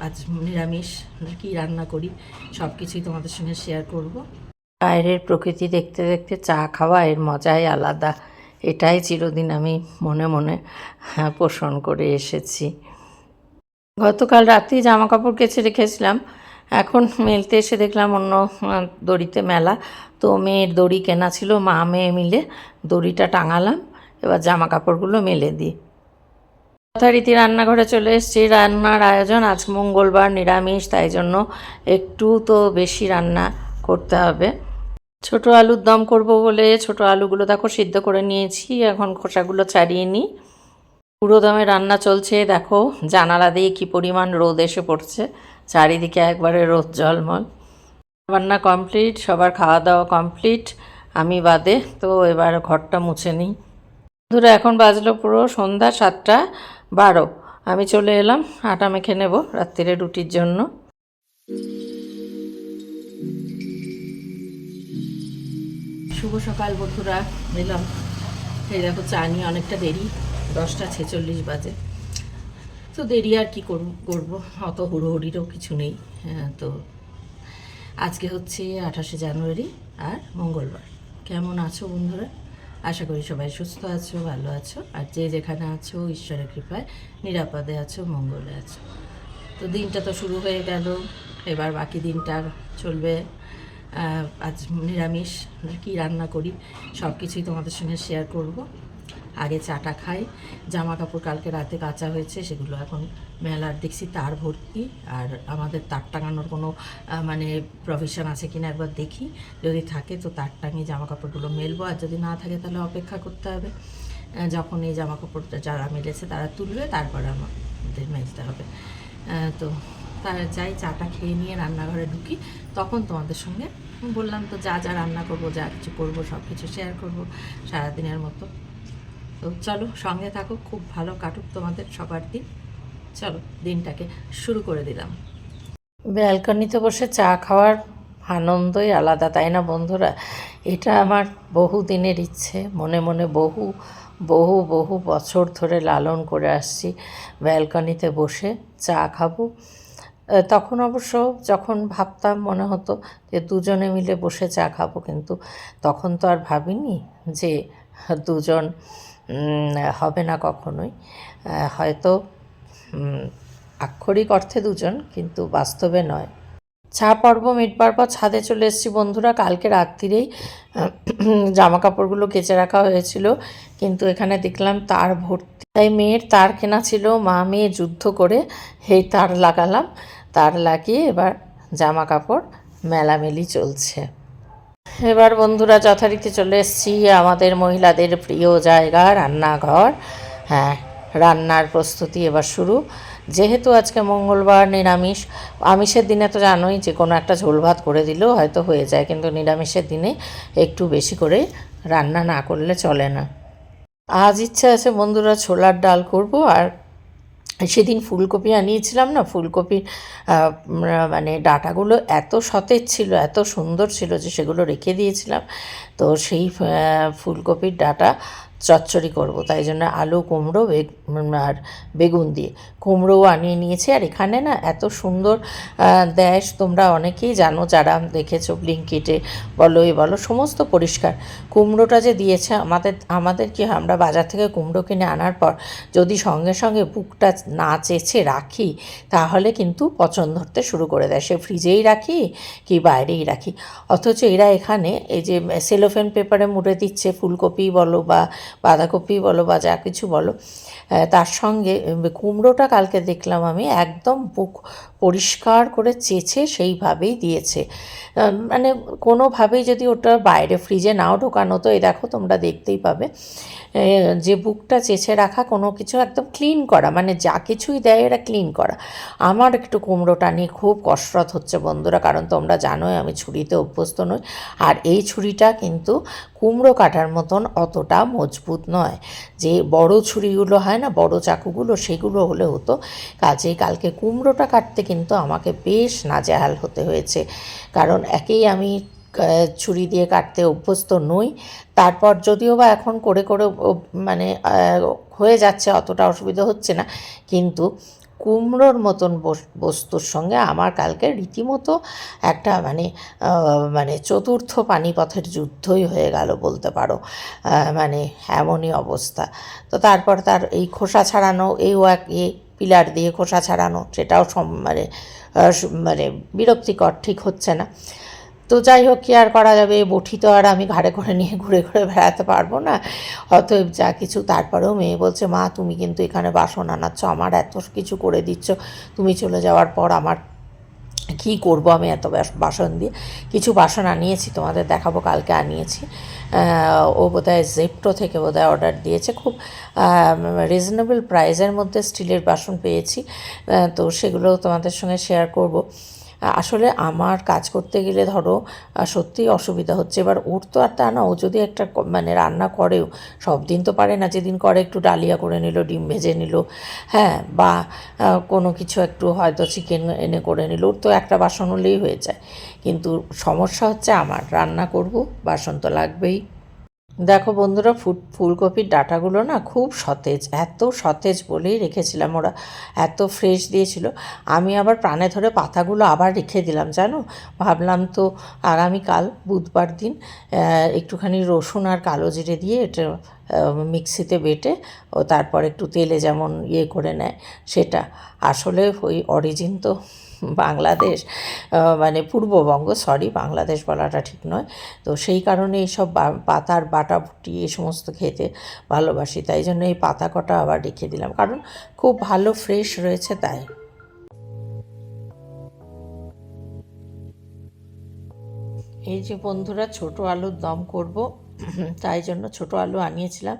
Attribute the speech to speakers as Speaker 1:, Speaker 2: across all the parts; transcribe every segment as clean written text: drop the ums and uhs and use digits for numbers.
Speaker 1: আজ নিরামিষ কী রান্না করি সব কিছুই তোমাদের সঙ্গে শেয়ার করব।
Speaker 2: বাইরের প্রকৃতি দেখতে দেখতে চা খাওয়া এর মজাই আলাদা। এটাই চিরদিন আমি মনে মনে পোষণ করে এসেছি। গতকাল রাতেই জামা কাপড় কেচে রেখেছিলাম, এখন মেলতে এসে দেখলাম অন্য দড়িতে মেলা। তো মেয়ের দড়ি কেনা ছিল, মা মেয়ে মিলে দড়িটা টাঙালাম, এবার জামা কাপড়গুলো মেলে দিই। যথারীতি রান্নাঘরে চলে এসেছি। রান্নার আয়োজন আজ মঙ্গলবার, নিরামিষ, তাই জন্য একটু তো বেশি রান্না করতে হবে। ছোট আলুর দম করব বলে ছোট আলুগুলো দেখো সিদ্ধ করে নিয়েছি, এখন খোসাগুলো ছাড়িয়ে নিই। পুরো দমে রান্না চলছে, দেখো জানালা দিয়ে কী পরিমাণ রোদ এসে পড়ছে, চারিদিকে একবারে রোদ জলমল। রান্না কমপ্লিট, সবার খাওয়া দাওয়া কমপ্লিট, আমি বাদে। তো এবার ঘরটা মুছে নিই। বন্ধুরা এখন বাজলো পুরো সন্ধ্যা 7:12। আমি চলে এলাম আটা মেখে নেব রাত্রিরে রুটির জন্য।
Speaker 1: শুভ সকাল বন্ধুরা, এলাম। এই দেখো চা নিয়ে অনেকটা দেরি, 10:46 বাজে। তো দেরি আর কি করবো, অত হুড়োহুড়িরও কিছু নেই। তো আজকে হচ্ছে 28শে জানুয়ারি আর মঙ্গলবার। কেমন আছো বন্ধুরা? আশা করি সবাই সুস্থ আছো, ভালো আছো, আর যে যেখানে আছো ঈশ্বরের কৃপায় নিরাপদে আছো, মঙ্গলে আছো। তো দিনটা তো শুরু হয়ে গেল, এবার বাকি দিনটা চলবে। আজ নিরামিষ কী রান্না করি সব কিছুই তোমাদের সঙ্গে শেয়ার করব। আগে চাটা খাই। জামা কাপড় কালকে রাতে কাচা হয়েছে, সেগুলো এখন মেলার দেখছি তার ভর্তি। আর আমাদের তার টাঙানোর কোনো মানে প্রভিশন আছে কিনা একবার দেখি, যদি থাকে তো তার টাঙিয়ে জামা কাপড়গুলো মেলবো, আর যদি না থাকে তাহলে অপেক্ষা করতে হবে। যখন এই জামা কাপড়টা যারা মেলেছে তারা তুলবে, তারপর আমাদের মেলতে হবে। তো তার যাই, চাটা খেয়ে নিয়ে রান্নাঘরে ঢুকি, তখন তোমাদের সঙ্গে বললাম তো যা যা রান্না করব, যা কিছু করবো সব কিছু শেয়ার করবো সারাদিনের মতো। তো চলো সঙ্গে থাকো, খুব ভালো কাটুক তোমাদের সবার দিন। চলো দিনটাকে শুরু করে দিলাম।
Speaker 2: ব্যালকনিতে বসে চা খাওয়ার আনন্দই আলাদা, তাই না বন্ধুরা? এটা আমার বহু দিনের ইচ্ছে, মনে মনে বহু বহু বহু বছর ধরে লালন করে আসছি, ব্যালকনিতে বসে চা খাবো। তখন অবশ্য যখন ভাবতাম মনে হতো যে দুজনে মিলে বসে চা খাবো, কিন্তু তখন তো আর ভাবিনি যে দুজন হবে না কখনোই। হয়তো আক্ষরিক অর্থে দুজন, কিন্তু বাস্তবে নয়। চা পর্ব মিটবার পর ছাদে চলে এসেছি বন্ধুরা। কালকে রাত্রিরেই জামা কাপড়গুলো কেচে রাখা হয়েছিল, কিন্তু এখানে দেখলাম তার ভর্তি, তাই মেয়ের তার কেনা ছিল, মা মেয়ে যুদ্ধ করে এই তার লাগালাম। তার লাগিয়ে এবার জামা কাপড় মেলামেলি চলছে। এবার বন্ধুরা যথারীতি চলে এসেছি আমাদের মহিলাদের প্রিয় জায়গা, রান্নাঘর। হ্যাঁ, রান্নার প্রস্তুতি এবার শুরু। যেহেতু আজকে মঙ্গলবার, নিরামিষ। আমিষের দিনে তো জানোই যে কোনো একটা ঝোল ভাত করে দিলেও হয়তো হয়ে যায়, কিন্তু নিরামিষের দিনে একটু বেশি করে রান্না না করলে চলে না। আজ ইচ্ছা আছে বন্ধুরা ছোলার ডাল করব। আর সেদিন ফুলকপি আনিয়েছিলাম না, ফুলকপির মানে ডাঁটাগুলো এত সতেজ ছিল, এত সুন্দর ছিল যে সেগুলো রেখে দিয়েছিলাম। তো সেই ফুলকপির ডাঁটা চচ্চড়ি করব, তাই জন্য আলু, কুমড়ো আর বেগুন দিয়ে কুমড়োও আনিয়ে নিয়েছি। আর এখানে না এত সুন্দর দেয়, তোমরা অনেকেই জানো যারা দেখেছো, ব্লিঙ্কিটে বলো এ বলো, সমস্ত পরিষ্কার। কুমড়োটা যে দিয়েছে আমাদের কি, আমরা বাজার থেকে কুমড়ো কিনে আনার পর যদি সঙ্গে সঙ্গে বুকটা না চেঁচে রাখি, তাহলে কিন্তু পচন ধরতে শুরু করে দেয়। সে ফ্রিজেই রাখি কি বাইরেই রাখি, অথচ এরা এখানে এই যে সেলোফেন পেপারে মুড়ে দিচ্ছে, ফুলকপি বলো বা বাঁধাকপি বলো বা যা কিছু বলো, তার সঙ্গে কুমড়োটা কালকে দেখলাম আমি একদম বুক পরিষ্কার করে চেঁচে সেইভাবেই দিয়েছে। মানে কোনোভাবেই যদি ওটা বাইরে ফ্রিজে নাও ঢোকানো, তো এই দেখো তোমরা দেখতেই পাবে যে বুকটা চেঁচে রাখা, কোনো কিছু একদম ক্লিন করা, মানে যা কিছুই দেয় এরা ক্লিন করা। আমার একটু কুমড়োটা নিয়ে খুব কসরত হচ্ছে বন্ধুরা, কারণ তোমরা জানোই আমি ছুরিতে অভ্যস্ত নই। আর এই ছুরিটা কিন্তু কুমড়ো কাটার মতন অতটা মজবুত নয়। যে বড় ছুরিগুলো হয় না, বড় চাকুগুলো, সেগুলো হলে হতো। কাজেই কালকে কুমড়োটা কাটতে কিন্তু আমাকে বেশ নাজেহাল হতে হয়েছে, কারণ একেই আমি ছুরি দিয়ে কাটতে অভ্যস্ত নই। তারপর যদিও বা এখন করে করে মানে হয়ে যাচ্ছে, অতটা অসুবিধা হচ্ছে না, কিন্তু কুমড়োর মতন বস্তুর সঙ্গে আমার কালকে রীতিমতো একটা মানে চতুর্থ পানিপথের যুদ্ধই হয়ে গেল বলতে পারো। মানে এমনই অবস্থা। তো তারপর তার এই খোসা ছাড়ানো, পিলার দিয়ে খোসা ছাড়ানো, সেটাও মানে বিরক্তিকর, ঠিক হচ্ছে না। তো যাই হোক, কি আর করা যাবে, বটি তো আর আমি ঘাড়ে করে নিয়ে ঘুরে ঘুরে বেড়াতে পারবো না। অতএব যা কিছু, তারপরেও মেয়ে বলছে, মা তুমি কিন্তু এখানে বাসন আনাচ্ছ, আমার এত কিছু করে দিচ্ছ, তুমি চলে যাওয়ার পর আমার কী করবো আমি এত বাসন দিয়ে। কিছু বাসন আনিয়েছি, তোমাদের দেখাবো, কালকে আনিয়েছি। ও বোধহয় জেপ্টো থেকে বোধহয় অর্ডার দিয়েছে, খুব রিজনেবল প্রাইসের মধ্যে স্টিলের বাসন পেয়েছি। তো সেগুলো তোমাদের সঙ্গে শেয়ার করব। আসলে আমার কাজ করতে গেলে ধরো সত্যিই অসুবিধা হচ্ছে। এবার ওর তো আর তা না, ও যদি একটা মানে রান্না করেও সব দিন তো পারে না, যেদিন করে একটু ডালিয়া করে নিল, ডিম ভেজে নিল, হ্যাঁ, বা কোনো কিছু একটু হয়তো চিকেন এনে করে নিল, ওর তো একটা বাসন হলেই হয়ে যায়। কিন্তু সমস্যা হচ্ছে আমার, রান্না করব, বাসন তো লাগবেই। দেখো বন্ধুরা, ফুলকপির ডাঁটাগুলো না খুব সতেজ, এত সতেজ বলেই রেখেছিলাম, ওরা এত ফ্রেশ দিয়েছিল। আমি আবার প্রাণে ধরে পাতাগুলো আবার রেখে দিলাম জানো। ভাবলাম তো আগামীকাল বুধবার দিন একটুখানি রসুন আর কালো জিরে দিয়ে এটা মিক্সিতে বেটে ও তারপর একটু তেলে যেমন করে নেয় সেটা। আসলে ওই অরিজিন তো বাংলাদেশ, মানে পূর্ববঙ্গ, সরি, বাংলাদেশ বলাটা ঠিক নয়। তো সেই কারণে এইসব পাতার বাটাবুটি এই সমস্ত খেতে ভালোবাসি, তাই জন্য এই পাতা কটা আবার রেখে দিলাম, কারণ খুব ভালো ফ্রেশ রয়েছে তাই। এই যে বন্ধুরা, ছোট আলুর দম করব, তাই জন্য ছোট আলু আনিয়েছিলাম,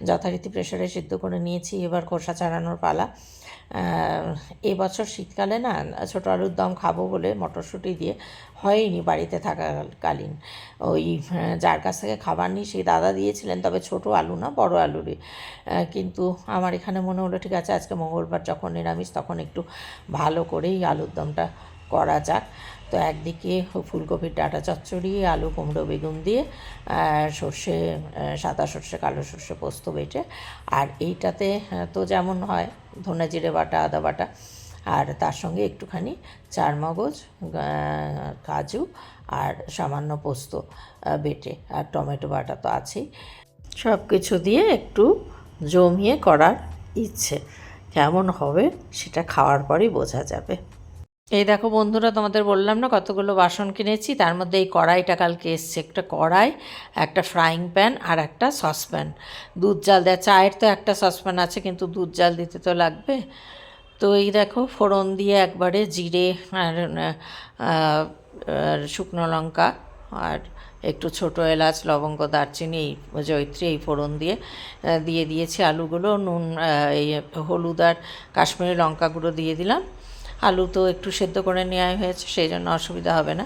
Speaker 2: যথারীতি প্রেসারে সিদ্ধ করে নিয়েছি। এবার খোসা ছাড়ানোর পালা। এবছর শীতকালে না ছোটো আলুর দম খাবো বলে মটরশুঁটি দিয়ে হয়নি বাড়িতে থাকাকালীন। ওই যার কাছ থেকে খাবার নিই সেই দাদা দিয়েছিলেন, তবে ছোট আলু না, বড় আলুরই। কিন্তু আমার এখানে মনে হলো ঠিক আছে, আজকে মঙ্গলবার যখন নিরামিষ, তখন একটু ভালো করেই আলুর দমটা করা যাক। তো একদিকে ফুলকপির ডাঁটা চচ্চড়ি, আলু কুমড়ো বেগুন দিয়ে সর্ষে, সাদা সর্ষে কালো সর্ষে পোস্ত বেটে, আর এইটাতে তো যেমন হয় ধনে জিরে বাটা, আদা বাটা, আর তার সঙ্গে একটুখানি চারমগজ, কাজু আর সামান্য পোস্ত বেটে, আর টমেটো বাটা তো আছেই। সব কিছু দিয়ে একটু জমিয়ে করার ইচ্ছে, কেমন হবে সেটা খাওয়ার পরই বোঝা যাবে। এই দেখো বন্ধুরা, তোমাদের বললাম না কতগুলো বাসন কিনেছি, তার মধ্যে এই কড়াইটা কালকে এসছে, একটা কড়াই, একটা ফ্রাইং প্যান আর একটা সসপ্যান। দুধ জাল দেয়, চায়ের তো একটা সসপ্যান আছে, কিন্তু দুধ জাল দিতে তো লাগবে। তো এই দেখো, ফোড়ন দিয়ে একবারে জিরে আর শুকনো লঙ্কা আর একটু ছোটো এলাচ, লবঙ্গ, দারচিনি, জয়িত্রী, এই ফোড়ন দিয়ে দিয়েছি আলুগুলো, নুন, এই হলুদ আর কাশ্মীরি লঙ্কা গুঁড়ো দিয়ে দিলাম। আলু তো একটু সেদ্ধ করে নেওয়া হয়েছে, সেই জন্য অসুবিধা হবে না।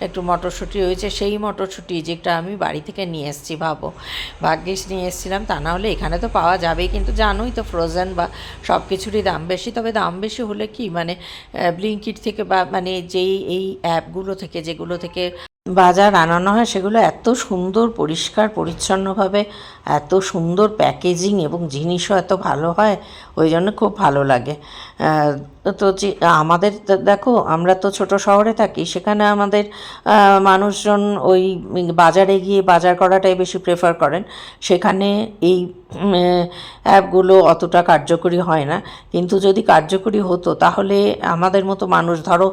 Speaker 2: একটু মটরশুঁটি হয়েছে, সেই মটরশুঁটি যেটা আমি বাড়ি থেকে নিয়ে এসেছি, ভাবো, ভাগ্যিস নিয়ে এসেছিলাম, তা না হলে এখানে তো পাওয়া যাবেই, কিন্তু জানোই তো ফ্রোজেন বা সব কিছুরই দাম বেশি। তবে দাম বেশি হলে কি, মানে ব্লিঙ্কিট থেকে বা মানে যেই এই অ্যাপগুলো থেকে, যেগুলো থেকে বাজার আনানো হয়, সেগুলো এত সুন্দর পরিষ্কার পরিচ্ছন্নভাবে, এত সুন্দর প্যাকেজিং, এবং জিনিসও এত ভালো হয়, ওই জন্য খুব ভালো লাগে। তো আমাদের দেখো, আমরা তো ছোট শহরে থাকি, সেখানে আমাদের মানুষজন ওই বাজারে গিয়ে বাজার করাটাই বেশি প্রেফার করেন। সেখানে এই অ্যাপগুলো অতটা কার্যকরী হয় না, কিন্তু যদি কার্যকরী হতো তাহলে আমাদের মতো মানুষ, ধরো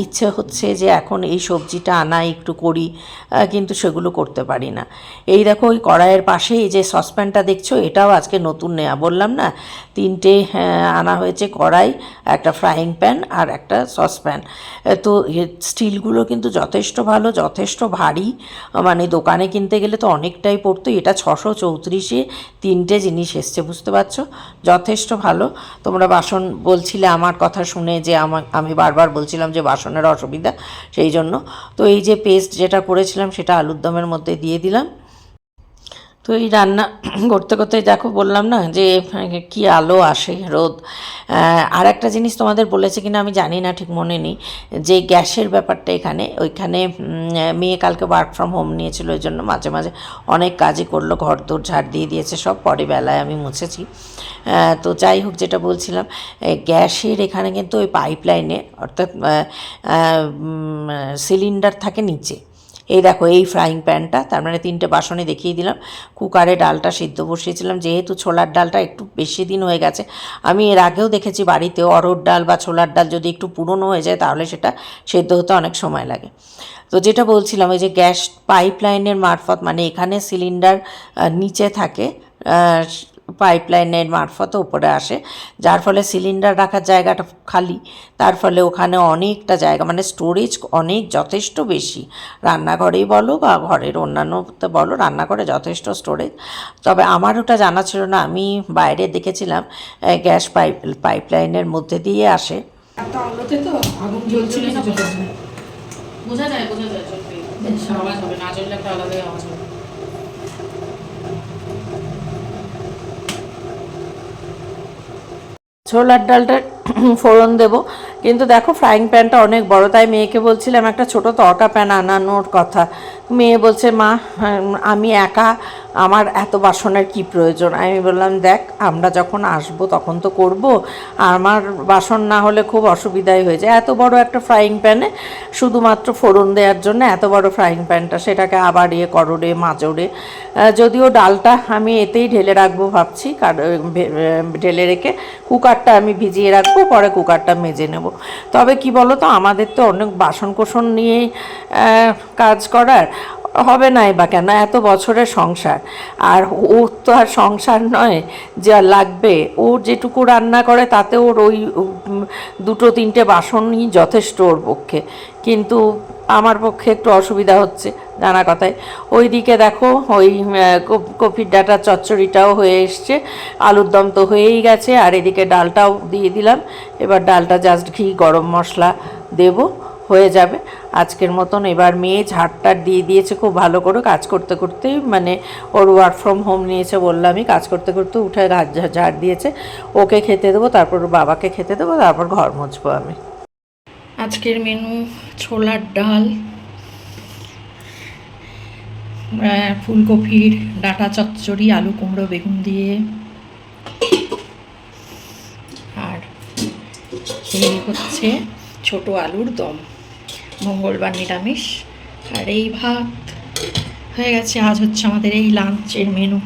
Speaker 2: ইচ্ছে হচ্ছে যে এখন এই সবজিটা আনা একটু করি, কিন্তু সেগুলো করতে পারি না। এই দেখো, ওই কড়াইয়ের পাশে এই যে সসপ্যানটা দেখছো, এটাও আজকে নতুন নেওয়া, বললাম না, তিনটে আনা হয়েছে, কড়াই, একটা ফ্রাইং প্যান আর একটা সসপ্যান। তো স্টিলগুলো কিন্তু যথেষ্ট ভালো, যথেষ্ট ভারী, মানে দোকানে কিনতে গেলে তো অনেকটাই পড়তো, এটা 634-এ তিনটে জিনিস এসছে, বুঝতে পারছো, যথেষ্ট ভালো। তোমরা বাসন বলছিলে আমার কথা শুনে, যে আমি বারবার বলছিলাম যে বাসনের অসুবিধা, সেই জন্য। তো এই যে পেস্ট যেটা করেছিলাম সেটা আলুর দমের মধ্যে দিয়ে দিলাম, তো এই রান্না করতে করতে দেখো বললাম না যে কি আলো আসে রোদ। আর একটা জিনিস তোমাদের বলেছে কিনা আমি জানি না, ঠিক মনে নেই, যে গ্যাসের ব্যাপারটা ওইখানে মেয়ে কালকে ওয়ার্ক ফ্রম হোম নিয়েছিল, ওই জন্য মাঝে মাঝে অনেক কাজই করলো, ঘর দোর ঝাড় দিয়ে দিয়েছে সব, পরে বেলায় আমি মুছেছি। তো যাই হোক, যেটা বলছিলাম, গ্যাসের এখানে কিন্তু ওই পাইপলাইনে, অর্থাৎ সিলিন্ডার থাকে নিচে। এই দেখো এই ফ্রাইং প্যানটা, তার মানে 3টে বাসনে দেখিয়ে দিলাম। কুকারে ডালটা সিদ্ধ বসিয়েছিলাম, যেহেতু ছোলার ডালটা একটু বেশি দিন হয়ে গেছে। আমি এর আগেও দেখেছি বাড়িতে অরহর ডাল বা ছোলার ডাল যদি একটু পুরনো হয়ে যায় তাহলে সেটা সেদ্ধ হতে অনেক সময় লাগে। তো যেটা বলছিলাম, ওই যে গ্যাস পাইপলাইনের মারফত, মানে এখানে সিলিন্ডার নিচে থাকে, পাইপলাইনের মারফত উপরে আসে, যার ফলে সিলিন্ডার রাখার জায়গাটা খালি, তার ফলে ওখানে অনেকটা জায়গা, মানে স্টোরেজ অনেক যথেষ্ট বেশি। রান্নাঘরেই বলো বা ঘরের অন্যান্যতে বলো, রান্নাঘরে যথেষ্ট স্টোরেজ। তবে আমার ওটা জানা ছিল না, আমি বাইরে দেখেছিলাম গ্যাস পাইপলাইনের মধ্যে দিয়ে আসে।
Speaker 1: এত আলোতে তো আগুন জ্বলছিল না, বোঝা যায় জ্বলবে, আওয়াজ হবে, না জ্বললে একটা আলাদাই আওয়াজ হবে।
Speaker 2: ছোলার ডালটা ফোড়ন দেবো, কিন্তু দেখো ফ্রাইং প্যানটা অনেক বড়, তাই মেয়েকে বলছিলাম একটা ছোট তড়কা প্যান আনানোর কথা। মেয়ে বলছে, মা আমি একা, আমার এত বাসনের কি প্রয়োজন। আমি বললাম, দেখ আমরা যখন আসবো তখন তো করব, আমার বাসন না হলে খুব অসুবিধাই হয়ে যায়। এত বড় একটা ফ্রাইং প্যানে শুধুমাত্র ফোড়ন দেওয়ার জন্য এত বড় ফ্রাইং প্যানটা, সেটাকে আবার করো মাজরে। যদিও ডালটা আমি এতেই ঢেলে রাখবো ভাবছি, ঢেলে রেখে কুকারটা আমি ভিজিয়ে রাখবো, পরে কুকারটা মেজে নেব। তবে কি বলো তো, আমাদের তো অনেক বাসন কোসন নিয়েই কাজ করার, হবে নাই বা কেন, এত বছরের সংসার। আর ওর তো আর সংসার নয় যা লাগবে, ওর যেটুকু রান্না করে তাতে ওর ওই 2-3টে বাসনই যথেষ্ট ওর পক্ষে। কিন্তু আমার পক্ষে একটু অসুবিধা হচ্ছে, জানা কথায়। ওই দিকে দেখো ওই কপির ডাঁটার চচ্চড়িটাও হয়ে এসছে, আলুর দম তো হয়েই গেছে, আর এদিকে ডালটাও দিয়ে দিলাম। এবার ডালটা জাস্ট ঘি গরম মশলা দেব, হয়ে যাবে আজকের মতন। এবার মেয়ে ঝাড়টা দিয়ে দিয়েছে খুব ভালো করে, কাজ করতে করতেই, মানে ওর ওয়ার্ক ফ্রম হোম নিয়েছে বললামই, কাজ করতে করতে উঠে ঝাড় দিয়েছে। ওকে খেতে দেবো, তারপর ওর বাবাকে খেতে দেবো, তারপর ঘর মুছবো আমি।
Speaker 1: আজকের মেনু ছোলার ডাল, ফুলকপির ডাঁটা চচ্চড়ি, আলু কুমড়ো বেগুন দিয়ে, আর এই হচ্ছে ছোট আলুর দম, মঙ্গলবার নিরামিষ। আর এই ভাত হয়ে গেছে, আজ হচ্ছে আমাদের এই লাঞ্চের মেনু।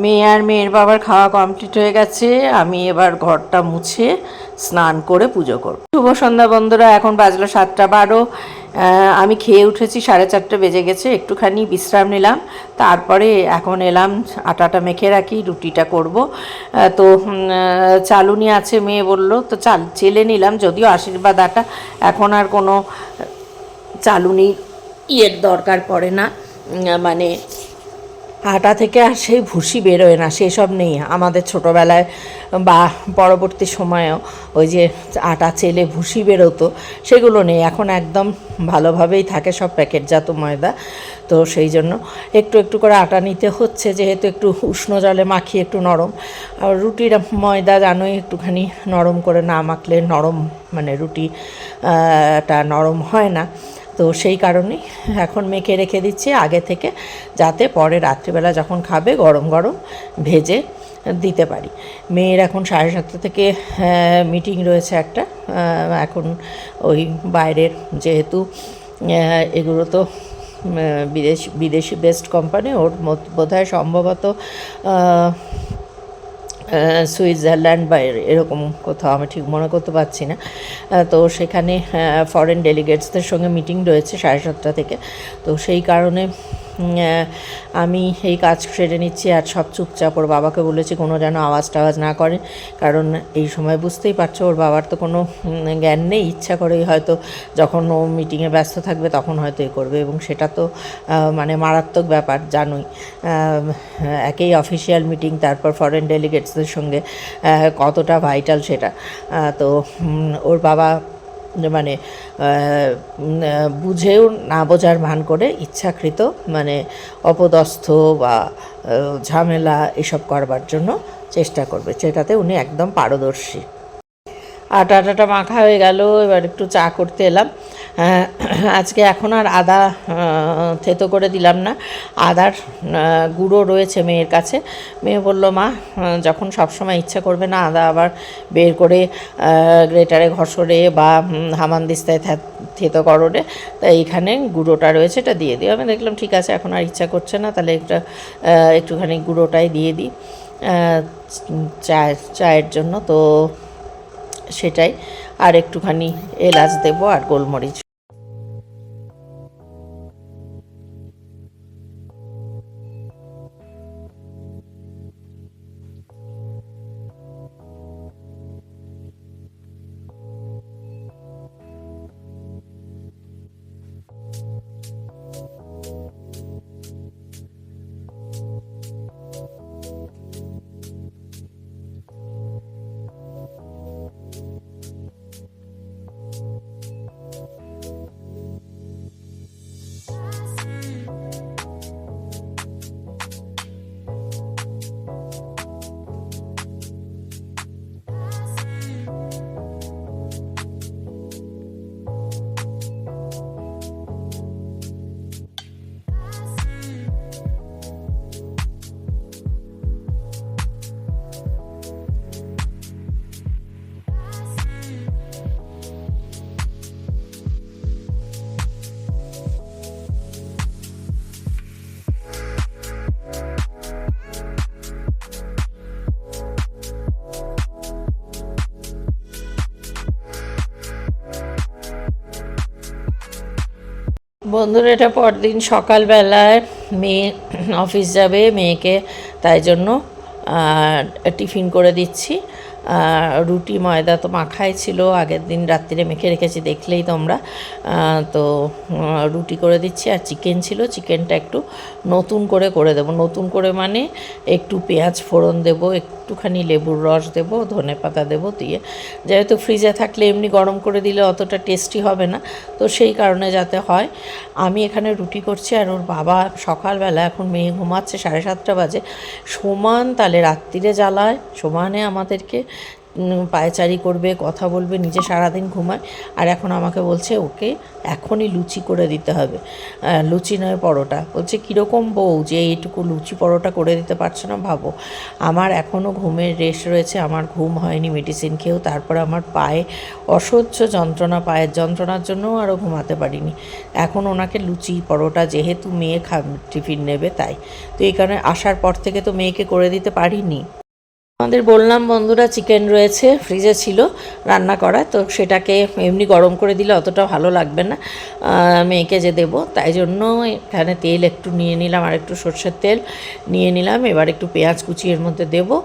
Speaker 2: মেয়ে আর মেয়ের বাবার খাওয়া কমপ্লিট হয়ে গেছে, আমি এবার ঘরটা মুছে স্নান করে পুজো করব। শুভ সন্ধ্যা বন্ধুরা, এখন বাজলো 7:12। আমি খেয়ে উঠেছি, 4:30 বেজে গেছে, একটুখানি বিশ্রাম নিলাম, তারপরে এখন এলাম আটাটা মেখে রাখি, রুটিটা করব। তো চালুনি আছে, মেয়ে বললো তো চেলে নিলাম, যদিও আশীর্বাদ আটা, এখন আর কোনো চালুনি দরকার পড়ে না, মানে আটা থেকে আর সেই ভুসি বেরোয় না, সেসব নেই আমাদের ছোটোবেলায় বা পরবর্তী সময়েও। ওই যে আটা চেলে ভুসি বেরোতো, সেগুলো নেই এখন, একদম ভালোভাবেই থাকে সব প্যাকেটজাত ময়দা। তো সেই জন্য একটু একটু করে আটা নিতে হচ্ছে, যেহেতু একটু উষ্ণ জলে মাখিয়ে একটু নরম। আর রুটির ময়দা জানোই, একটুখানি নরম করে না মাখলে নরম, মানে রুটিটা নরম হয় না। তো সেই কারণেই এখন মেখে রেখে দিচ্ছি আগে থেকে, যাতে পরে রাত্রিবেলা যখন খাবে গরম গরম ভেজে দিতে পারি। মেয়ের এখন 7:30 থেকে মিটিং রয়েছে একটা, এখন ওই বাইরের, যেহেতু এগুলো তো বিদেশি বেস্ট কোম্পানি, ওর বোধহয় সম্ভবত সুইজারল্যান্ড বা এরকম কোথাও, আমি ঠিক মনে করতে পারছি না। তো সেখানে ফরেন ডেলিগেটসদের সঙ্গে মিটিং রয়েছে 7:30 থেকে। তো সেই কারণে আমি এই কাজ সেরে নিচ্ছি, আর সব চুপচাপ। ওর বাবাকে বলেছি কোনো যেন আওয়াজ টাওয়াজ না করে, কারণ এই সময় বুঝতেই পারছো ওর বাবার তো কোনো জ্ঞান নেই, ইচ্ছা করেই হয়তো যখন ও মিটিংয়ে ব্যস্ত থাকবে তখন হয়তো এ করবে, এবং সেটা তো মানে মারাত্মক ব্যাপার জানোই। একেই অফিসিয়াল মিটিং, তারপর ফরেন ডেলিগেটসদের সঙ্গে কতটা ভাইটাল সেটা। তো ওর বাবা মানে বুঝেও না বোঝার ভান করে ইচ্ছাকৃত মানে অপদস্থ বা ঝামেলা এসব করবার জন্য চেষ্টা করবে, সেটাতে উনি একদম পারদর্শী। আটাটা মাখা হয়ে গেল, এবার একটু চা করতে এলাম। আজকে এখন আর আদা থেতো করে দিলাম না, আদার গুঁড়ো রয়েছে মেয়ের কাছে। মেয়ে বলল, মা যখন সবসময় ইচ্ছা করবে না আদা আবার বের করে গ্রেটারে ঘষরে বা হামানদিস্তায় থেতো করোরে, তাই এখানে গুঁড়োটা রয়েছে এটা দিয়ে দিই। আমি দেখলাম ঠিক আছে, এখন আর ইচ্ছা করছে না, তাহলে একটুখানি গুঁড়োটাই দিয়ে দিই চায়ের জন্য। তো সেটাই, আর একটুখানি এলাচ দেবো আর গোলমরিচ। বন্ধুরা, এটা পরদিন সকালবেলায় মেয়ে অফিস যাবে, মেয়েকে তাই জন্য টিফিন করে দিচ্ছি। রুটি ময়দা তো মাখাই ছিল, আগের দিন রাত্রিরে মেখে রেখেছি, দেখলেই তোমরা। তো রুটি করে দিচ্ছি, আর চিকেন ছিল, চিকেনটা একটু নতুন করে দেবো। নতুন করে মানে একটু পেঁয়াজ ফোড়ন দেবো, একটুখানি লেবুর রস দেবো, ধনেপাতা দেবো, দিয়ে যেহেতু ফ্রিজে থাকলে এমনি গরম করে দিলে অতটা টেস্টি হবে না, তো সেই কারণে যাতে হয়। আমি এখানে রুটি করছি, আর ওর বাবা সকালবেলা, এখন মেয়ে ঘুমাচ্ছে 7:30 বাজে, সমান তালে রাত্রিরে জ্বালায়, সমানে আমাদেরকে পায়চারি করবে, কথা বলবে, নিজে সারাদিন ঘুমায়, আর এখন আমাকে বলছে ওকে এখনই লুচি করে দিতে হবে। লুচি নয় পরোটা। বলছে কীরকম বউ যে এইটুকু লুচি পরোটা করে দিতে পারছো না। ভাবো, আমার এখনও ঘুমের রেশ রয়েছে, আমার ঘুম হয়নি মেডিসিন খেয়েও, তারপরে আমার পায়ে অসহ্য যন্ত্রণা, পায়ের যন্ত্রণার জন্যও আরও ঘুমাতে পারিনি। এখন ওনাকে লুচি পরোটা, যেহেতু মেয়ে টিফিন নেবে তাই, তো এই কারণে আসার পর থেকে তো মেয়েকে করে দিতে পারিনি। আমাদের বললাম বন্ধুরা, চিকেন রয়েছে, ফ্রিজে ছিল রান্না করা, তো সেটাকে এমনি গরম করে দিলে অতটা ভালো লাগবে না মেয়েকে যে দেবো, তাই জন্য এখানে তেল একটু নিয়ে নিলাম, আর একটু সর্ষের তেল নিয়ে নিলাম। এবার একটু পেঁয়াজ কুচি এর মধ্যে দেবো,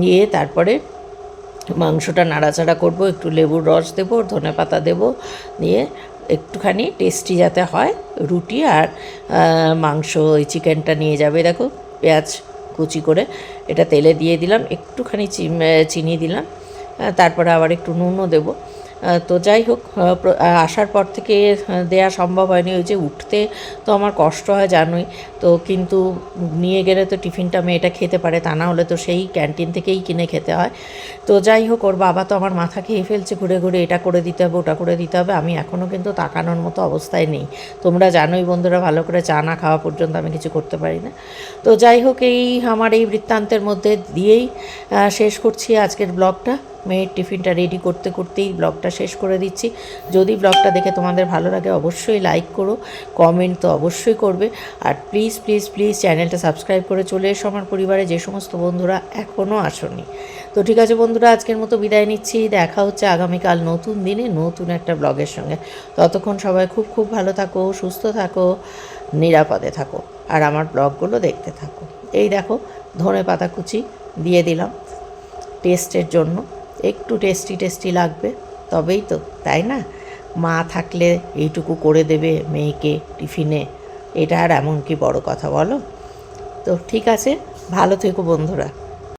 Speaker 2: নিয়ে তারপরে মাংসটা নাড়াচাড়া করব, একটু লেবুর রস দেবো, ধনেপাতা দেবো, দিয়ে একটুখানি টেস্টি যাতে হয় রুটি আর মাংস, ওই চিকেনটা নিয়ে যাবে। দেখো, পেঁয়াজ কুচি করে এটা তেলে দিয়ে দিলাম, একটুখানি চিনি দিলাম, তারপরে আবার একটু নুনও দেবো। তো যাই হোক, আসার পর থেকে দেয়া সম্ভব হয়নি, ওই যে উঠতে তো আমার কষ্ট হয় জানোই, তো কিন্তু নিয়ে গেলে তো টিফিনটা মেয়েটা খেতে পারে, তা না হলে তো সেই ক্যান্টিন থেকেই কিনে খেতে হয়। তো যাই হোক, ওর বাবা তো আমার মাথা খেয়ে ফেলছে, ঘুরে ঘুরে এটা করে দিতে হবে, ওটা করে দিতে হবে। আমি এখনও কিন্তু তাকানোর মতো অবস্থায় নেই, তোমরা জানোই বন্ধুরা, ভালো করে চা না খাওয়া পর্যন্ত আমি কিছু করতে পারি না। তো যাই হোক, আমার এই বৃত্তান্তের মধ্যে দিয়েই শেষ করছি আজকের ব্লগটা। মেয়ের টিফিনটা রেডি করতে করতেই ব্লগটা শেষ করে দিচ্ছি। যদি ব্লগটা দেখে তোমাদের ভালো লাগে অবশ্যই লাইক করো, কমেন্ট তো অবশ্যই করবে, আর প্লিজ প্লিজ প্লিজ চ্যানেলটা সাবস্ক্রাইব করে চলে এসো আমার পরিবারে, যে সমস্ত বন্ধুরা এখনও আসোনি। তো ঠিক আছে বন্ধুরা, আজকের মতো বিদায় নিচ্ছি। দেখা হচ্ছে আগামীকাল নতুন দিনে নতুন একটা ব্লগের সঙ্গে। ততক্ষণ সবাই খুব খুব ভালো থাকো, সুস্থ থাকো, নিরাপদে থাকো, আর আমার ব্লগগুলো দেখতে থাকো। এই দেখো, ধনেপাতা কুচি দিয়ে দিলাম টেস্টের জন্য, একটু টেস্টি লাগবে তবেই তো, তাই না? মা থাকলে এইটুকু করে দেবে মেয়েকে টিফিনে, এটা আর এমন কি বড় কথা বলো? তো ঠিক আছে, ভালো থেকো বন্ধুরা।